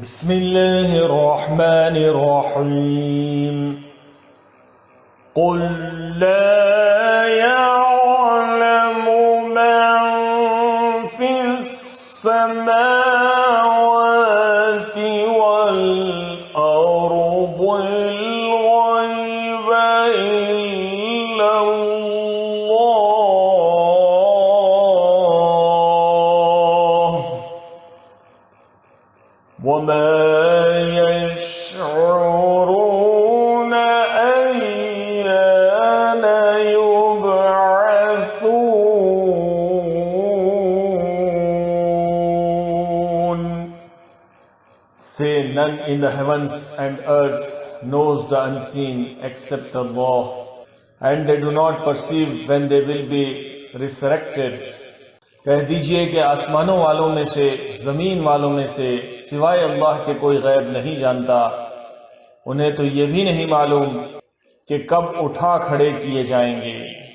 बिस्मिल्लाहिर्रहमानिर्रहीम। क़ुल ला यअलमु मन फ़िस समावाति वल अर्दिल ग़ैब इल्लल्लाह वमा यशऊरुन अय्याना युबअसून। Say, none in the heavens and earth knows the unseen except Allah, and they do not perceive when they will be resurrected. कह दीजिए कि आसमानों वालों में से, जमीन वालों में से सिवाय अल्लाह के कोई गैब नहीं जानता। उन्हें तो ये भी नहीं मालूम कि कब उठा खड़े किए जाएंगे।